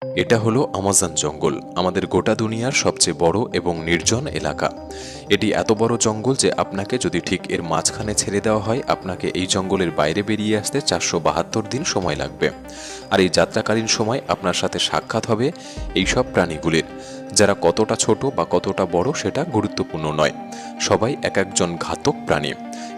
এটা হলো আমাজন জঙ্গল, আমাদের গোটা দুনিয়ার সবচেয়ে বড় এবং নির্জন এলাকা। এটি এত বড় জঙ্গল যে আপনাকে যদি ঠিক এর মাঝখানে ছেড়ে দেওয়া হয়, আপনাকে এই জঙ্গলের বাইরে বেরিয়ে আসতে 472 দিন সময় লাগবে। আর এই যাত্রাকালীন সময় আপনার সাথে সাক্ষাৎ হবে এই সব প্রাণীগুলির, যারা কতটা ছোট বা কতটা বড় সেটা গুরুত্বপূর্ণ নয়। সবাই এক একজন ঘাতক প্রাণী।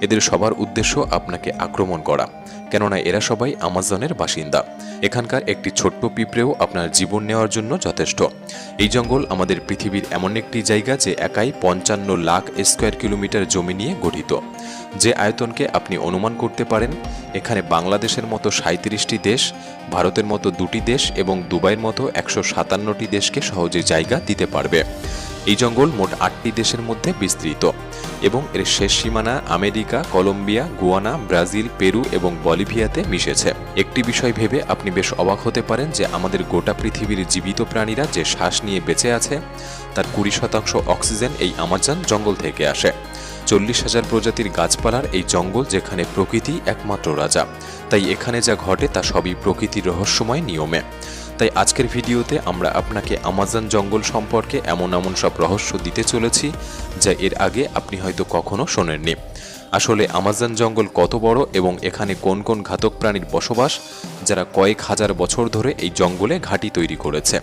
এদের সবার উদ্দেশ্য আপনাকে আক্রমণ করা, কেননা এরা সবাই আমাজনের বাসিন্দা। এখানকার একটি ছোট্ট পিঁপড়েও আপনার জীবন নেওয়ার জন্য যথেষ্ট। এই জঙ্গল আমাদের পৃথিবীর এমন একটি জায়গা যে একাই 55 লাখ স্কোয়ার কিলোমিটার জমি নিয়ে গঠিত। যে আয়তনকে আপনি অনুমান করতে পারেন, এখানে বাংলাদেশের মতো 37টি দেশ, ভারতের মতো 2টি দেশ এবং দুবাইয়ের মতো 157টি দেশকে সহজে জায়গা দিতে পারবে। এই জঙ্গল মোট 8টি দেশের মধ্যে বিস্তৃত এবং এর শেষ সীমানা America, Colombia, Guyana, Brazil, Peru এবং বলিভিয়াতে মিশেছে। একটি বিষয় ভেবে আপনি বেশ অবাক হতে পারেন যে আমাদের গোটা পৃথিবীর জীবিত প্রাণীরা যে শ্বাস নিয়ে বেঁচে আছে তার 20% অক্সিজেন এই আমাজন জঙ্গল থেকে আসে। 40,000 প্রজাতির গাছপালার এই জঙ্গল, যেখানে প্রকৃতি একমাত্র রাজা। তাই এখানে যা ঘটে তা সবই প্রকৃতির রহস্যময় নিয়মে। তাই আজকের ভিডিওতে আমরা আপনাকে আমাজন জঙ্গল সম্পর্কে এমন সব রহস্য দিতে চলেছি যা এর আগে আপনি হয়তো কখনো শোনেননি। আসলে আমাজন জঙ্গল কত বড় এবং এখানে কোন কোন ঘাতক প্রাণীর বসবাস, যারা কয়েক হাজার বছর ধরে এই জঙ্গলে ঘাঁটি তৈরি করেছে।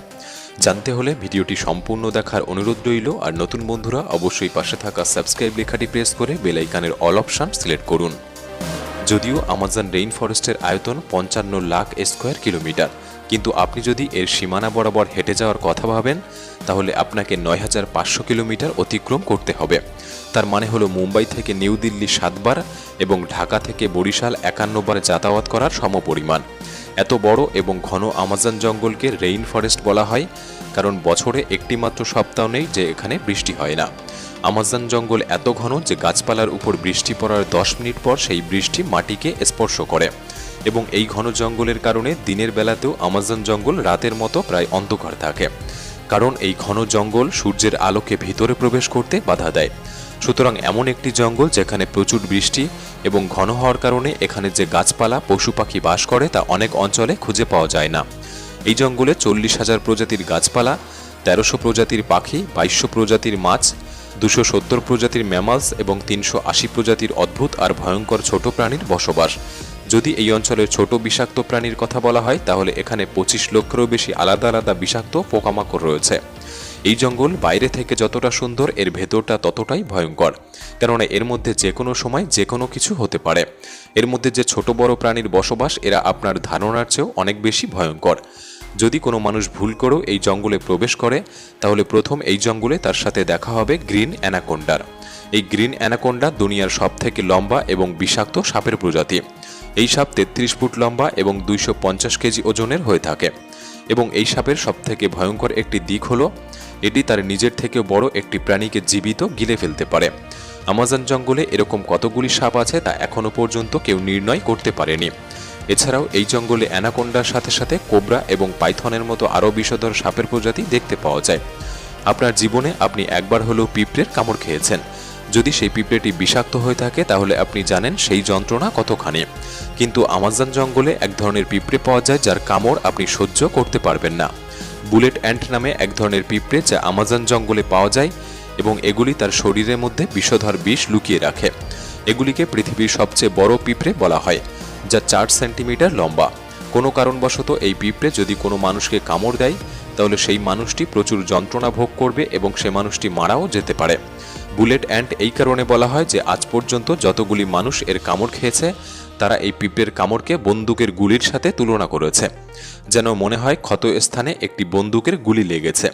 জানতে হলে ভিডিওটি সম্পূর্ণ দেখার অনুরোধ রইল। আর নতুন বন্ধুরা অবশ্যই পাশে থাকা সাবস্ক্রাইব লেখাটি প্রেস করে বেল আইকনের অল অপশন সিলেক্ট করুন। যদিও আমাজন রেইন ফরেস্টের আয়তন 55 লাখ স্কোয়ার কিলোমিটার, কিন্তু আপনি যদি এর সীমানা বরাবর হেঁটে যাওয়ার কথা ভাবেন তাহলে আপনাকে 9,500 কিলোমিটার অতিক্রম করতে হবে। তার মানে হলো মুম্বাই থেকে নিউ দিল্লি 7 বার এবং ঢাকা থেকে বরিশাল 51 বার যাতায়াত করার সমপরিমাণ। এত বড় এবং ঘন আমাজন জঙ্গলকে রেইন ফরেস্ট বলা হয় কারণ বছরে একটি মাত্র সপ্তাহ নেই যে এখানে বৃষ্টি হয় না। আমাজন জঙ্গল এত ঘন যে গাছপালার উপর বৃষ্টি পড়ার 10 মিনিট পর সেই বৃষ্টি মাটিকে স্পর্শ করে। এবং এই ঘন জঙ্গলের কারণে দিনের বেলাতেও আমাজন জঙ্গল রাতের মতো প্রায় অন্ধকার থাকে, কারণ এই ঘন জঙ্গল সূর্যের আলোকে ভিতরে প্রবেশ করতে বাধা দেয়। সুতরাং এমন একটি জঙ্গল যেখানে প্রচুর বৃষ্টি এবং ঘন হওয়ার কারণে এখানে যে গাছপালা, পশু পাখি বাস করে তা অনেক অঞ্চলে খুঁজে পাওয়া যায় না। এই জঙ্গলে 40,000 প্রজাতির গাছপালা, 1300 প্রজাতির পাখি, 2200 প্রজাতির মাছ, 270 প্রজাতির ম্যামালস এবং 380 প্রজাতির অদ্ভুত আর ভয়ঙ্কর ছোট প্রাণীর বসবাস। যদি এই অঞ্চলের ছোট বিষাক্ত প্রাণীর কথা বলা হয় তাহলে এখানে 25 লক্ষেরও বেশি আলাদা আলাদা বিষাক্ত পোকামাকড় রয়েছে। এই জঙ্গল বাইরে থেকে যতটা সুন্দর, এর ভেতরটা ততটাই ভয়ঙ্কর, কেননা এর মধ্যে যে কোনো সময় যে কোনো কিছু হতে পারে। এর মধ্যে যে ছোট বড় প্রাণীর বসবাস, এরা আপনার ধারণার চেয়েও অনেক বেশি ভয়ঙ্কর। যদি কোনো মানুষ ভুল করেও এই জঙ্গলে প্রবেশ করে তাহলে প্রথম এই জঙ্গলে তার সাথে দেখা হবে গ্রিন অ্যানাকোন্ডার। এই গ্রিন অ্যানাকোন্ডা দুনিয়ার সবথেকে লম্বা এবং বিষাক্ত সাপের প্রজাতি। এই সাপ 33 ফুট লম্বা এবং 250 কেজি ওজনের হয়ে থাকে। এবং এই সাপের সবথেকে ভয়ঙ্কর একটি দিক হলো এটি তার নিজের থেকে বড় একটি প্রাণীকে জীবিত গিলে ফেলতে পারে। আমাজন জঙ্গলে এরকম কতগুলি সাপ আছে তা এখনো পর্যন্ত কেউ নির্ণয় করতে পারেনি। এছাড়াও এই জঙ্গলে অ্যানাকোন্ডার সাথে সাথে কোবরা এবং পাইথনের মতো আরও বিষধর সাপের প্রজাতি দেখতে পাওয়া যায়। আপনার জীবনে আপনি একবার হলেও পিঁপড়ের কামড় খেয়েছেন। যদি সেই পিঁপড়েটি বিষাক্ত হয়ে থাকে তাহলে আপনি জানেন সেই যন্ত্রণা কতখানি। কিন্তু আমাজন জঙ্গলে এক ধরনের পিঁপড়ে পাওয়া যায় যার কামড় আপনি সহ্য করতে পারবেন না। বুলেট অ্যান্ট নামে এক ধরনের পিঁপড়ে যা আমাজন জঙ্গলে পাওয়া যায় এবং এগুলি তার শরীরের মধ্যে বিষধর বিষ লুকিয়ে রাখে। এগুলিকে পৃথিবীর সবচেয়ে বড় পিঁপড়ে বলা হয়, যা 4 সেন্টিমিটার লম্বা। কোনো কারণবশত এই পিঁপড়ে যদি কোনো মানুষকে কামড় দেয় তাহলে সেই মানুষটি প্রচুর যন্ত্রণা ভোগ করবে এবং সে মানুষটি মারাও যেতে পারে। বুলেট অ্যান্ট এই কারণে বলা হয় যে আজ পর্যন্ত যতগুলি মানুষ এর কামড় খেয়েছে তারা এই পিঁপড়ের কামড়কে বন্দুকের গুলির সাথে তুলনা করেছে, যেন মনে হয় ক্ষত স্থানে একটি বন্দুকের গুলি লেগেছে।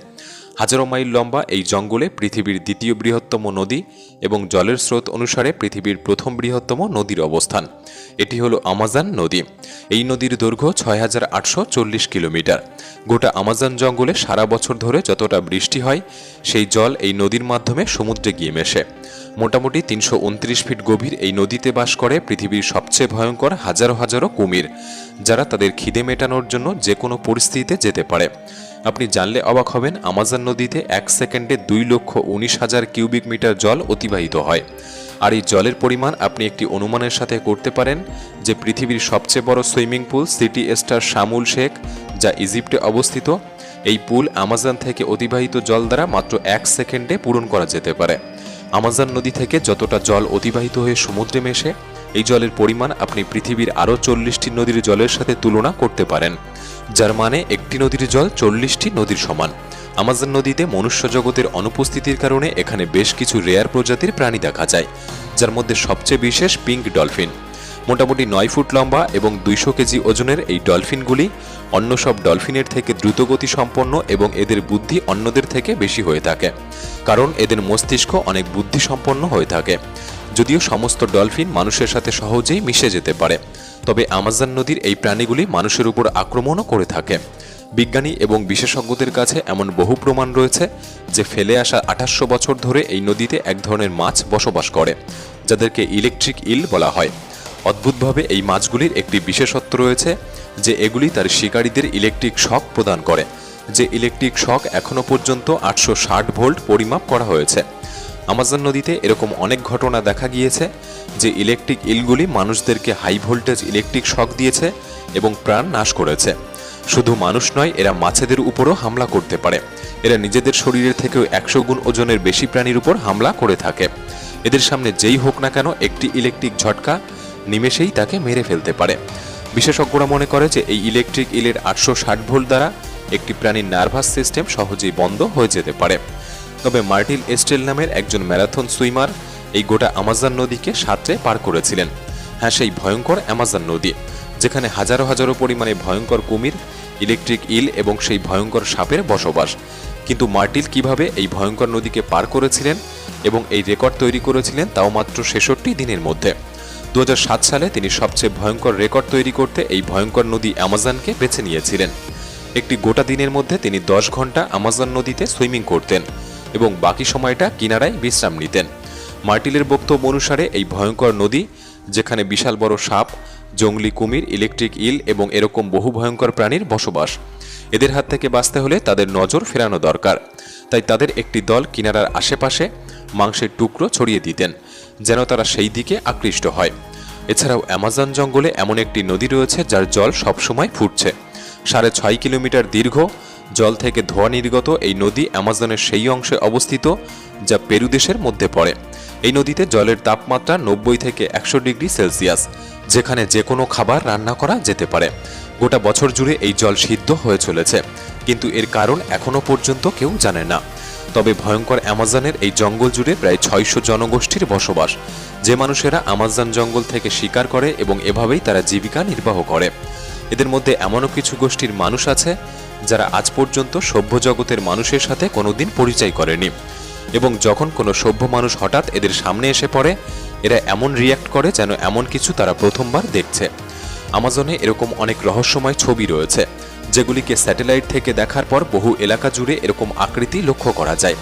হাজারো মাইল লম্বা এই জঙ্গলে পৃথিবীর দ্বিতীয় বৃহত্তম নদী এবং জলের স্রোত অনুসারে পৃথিবীর প্রথম বৃহত্তম নদীর অবস্থান। এটি হলো আমাজন নদী। এই নদীর দৈর্ঘ্য 6,840 কিলোমিটার। গোটা আমাজন জঙ্গলে সারা বছর ধরে যতটা বৃষ্টি হয় সেই জল এই নদীর মাধ্যমে সমুদ্রে গিয়ে মেশে। মোটামুটি 329 ফিট গভীর এই নদীতে বাস করে পৃথিবীর সবচেয়ে ভয়ঙ্কর হাজারো হাজারো কুমির, যারা তাদের খিদে মেটানোর জন্য যে কোনো পরিস্থিতিতে যেতে পারে। আপনি জানলে অবাক হবেন, আমাজন নদীতে 1 সেকেন্ডে 2,19,000 কিউবিক মিটার জল অতিবাহিত হয়। আর এই জলের পরিমাণ আপনি একটি অনুমানের সাথে করতে পারেন যে পৃথিবীর সবচেয়ে বড় swimming pool city star শামুল Sheikh, যা ইজিপ্টে অবস্থিত, এই পুল আমাজন থেকে অতিবাহিত জল দ্বারা মাত্র 1 সেকেন্ডে পূরণ করা যেতে পারে। আমাজন নদী থেকে যতটা জল অতিবাহিত হয়ে সমুদ্রে মেশে, এই জলের পরিমাণ আপনি পৃথিবীর আরও 40টি নদীর জলের সাথে তুলনা করতে পারেন, যার মানে একটি নদীর জল 40টি নদীর সমান। আমাজন নদীতে মনুষ্য জগতের অনুপস্থিতির কারণে এখানে বেশ কিছু রেয়ার প্রজাতির প্রাণী দেখা যায়, যার মধ্যে সবচেয়ে বিশেষ পিঙ্ক ডলফিন। মোটামুটি 9 ফুট লম্বা এবং 200 কেজি ওজনের এই ডলফিনগুলি অন্য সব ডলফিনের থেকে দ্রুতগতি সম্পন্ন এবং এদের বুদ্ধি অন্যদের থেকে বেশি হয়ে থাকে, কারণ এদের মস্তিষ্ক অনেক বুদ্ধিসম্পন্ন হয়ে থাকে। যদিও সমস্ত ডলফিন মানুষের সাথে সহজেই মিশে যেতে পারে, তবে আমাজন নদীর এই প্রাণীগুলি মানুষের উপর আক্রমণও করে থাকে। বিজ্ঞানী এবং বিশেষজ্ঞদের কাছে এমন বহু প্রমাণ রয়েছে যে ফেলে আসা 2800 বছর ধরে এই নদীতে এক ধরনের মাছ বসবাস করে, যাদেরকে ইলেকট্রিক ইল বলা হয়। অদ্ভুতভাবে এই মাছগুলির একটি বিশেষত্ব রয়েছে যে এগুলি তার শিকারীদের ইলেকট্রিক শক প্রদান করে, যে ইলেকট্রিক শক এখনও পর্যন্ত 860 ভোল্ট পরিমাপ করা হয়েছে। আমাজন নদীতে এরকম অনেক ঘটনা দেখা গিয়েছে যে ইলেকট্রিক ইলগুলি মানুষদেরকে হাই ভোল্টেজ ইলেকট্রিক শক দিয়েছে এবং প্রাণ নাশ করেছে। শুধু মানুষ নয়, এরা মাছেদের উপরও হামলা করতে পারে। এরা নিজেদের শরীরের থেকেও 100 গুণ ওজনের বেশি প্রাণীর উপর হামলা করে থাকে। এদের সামনে যেই হোক না কেন একটি ইলেকট্রিক ঝটকা নিমেষেই তাকে মেরে ফেলতে পারে। বিশেষজ্ঞরা মনে করে যে এই ইলেকট্রিক ইলের 860 ভোল্ট দ্বারা একটি প্রাণীর নার্ভাস সিস্টেম সহজেই বন্ধ হয়ে যেতে পারে। তবে মার্টিল এস্টেল নামের একজন ম্যারাথন সুইমার এই গোটা আমাজন নদীকে সাঁতরে পার করেছিলেন। হ্যাঁ, সেই ভয়ঙ্কর আমাজন নদী, যেখানে হাজারো হাজারো পরিমাণে ভয়ঙ্কর কুমির, ইলেকট্রিক ইল এবং সেই ভয়ঙ্কর সাপের বসবাস। কিন্তু মার্টিল কিভাবে এই ভয়ঙ্কর নদীকে পার করেছিলেন এবং এই রেকর্ড তৈরি করেছিলেন তাও মাত্র 66 দিনের মধ্যে। 2007 সালে তিনি সবচেয়ে ভয়ঙ্কর রেকর্ড তৈরি করতে এই ভয়ঙ্কর নদী অ্যামাজনকে বেছে নিয়েছিলেন। একটি গোটা দিনের মধ্যে তিনি 10 ঘন্টা আমাজন নদীতে সুইমিং করতেন এবং বাকি সময়টা কিনারায় বিশ্রাম নিতেন। মার্টিলের বক্তব্য অনুসারে এই ভয়ঙ্কর নদী, যেখানে বিশাল বড় সাপ, জঙ্গলি কুমির, ইলেকট্রিক ইল এবং এরকম বহু ভয়ঙ্কর প্রাণীর বসবাস, এদের হাত থেকে বাঁচতে হলে তাদের নজর ফেরানো দরকার। তাই তাদের একটি দল কিনারার আশেপাশে মাংসের টুকরো ছড়িয়ে দিতেন যেন তারা সেই দিকে আকৃষ্ট হয়। এছাড়াও অ্যামাজন জঙ্গলে এমন একটি নদী রয়েছে যার জল সবসময় ফুটছে। 6.5 কিলোমিটার দীর্ঘ, জল থেকে ধোঁয়া নির্গত এই নদী অ্যামাজনের সেই অংশে অবস্থিত যা পেরু দেশের মধ্যে পড়ে। এই নদীতে জলের তাপমাত্রা 90 থেকে 100 ডিগ্রি সেলসিয়াস, যেখানে যে কোনো খাবার রান্না করা যেতে পারে। গোটা বছর জুড়ে এই জল সিদ্ধ হয়ে চলেছে, কিন্তু এর কারণ এখনও পর্যন্ত কেউ জানে না। তবে ভয়ঙ্কর অ্যামাজনের এই জঙ্গল জুড়ে প্রায় 600 জনগোষ্ঠীর বসবাস, যে মানুষেরা আমাজন জঙ্গল থেকে শিকার করে এবং এভাবেই তারা জীবিকা নির্বাহ করে। এদের মধ্যে এমনও কিছু গোষ্ঠীর মানুষ আছে যারা আজ পর্যন্ত সভ্য জগতের মানুষের সাথে কোনোদিন পরিচয় করেনি, এবং যখন কোনো সভ্য মানুষ হঠাৎ এদের সামনে এসে পড়ে, এরা এমন রিয়্যাক্ট করে যেন এমন কিছু তারা প্রথমবার দেখছে। আমাজনে এরকম অনেক রহস্যময় ছবি রয়েছে, যেগুলিকে স্যাটেলাইট থেকে দেখার পর বহু এলাকা জুড়ে এরকম আকৃতি লক্ষ্য করা যায়।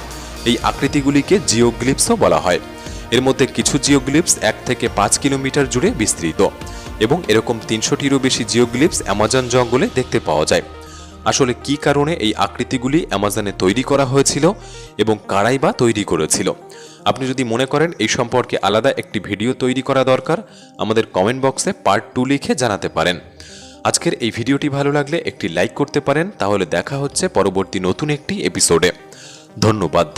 এই আকৃতিগুলিকে জিওগ্লিপসও বলা হয়। এর মধ্যে কিছু জিওগ্লিপস 1 থেকে 5 কিলোমিটার জুড়ে বিস্তৃত, এবং এরকম 300টিরও বেশি জিওগ্লিপস অ্যামাজন জঙ্গলে দেখতে পাওয়া যায়। আসলে কি কারণে এই আকৃতিগুলি অ্যামাজনে তৈরি করা হয়েছিল এবং কারাই বা তৈরি করেছিল? আপনি যদি মনে করেন এই সম্পর্কে আলাদা একটি ভিডিও তৈরি করা দরকার, আমাদের কমেন্ট বক্সে পার্ট 2 লিখে জানাতে পারেন। আজকের এই ভিডিওটি ভালো লাগলে একটি লাইক করতে পারেন। তাহলে দেখা হচ্ছে পরবর্তী নতুন একটি এপিসোডে। ধন্যবাদ।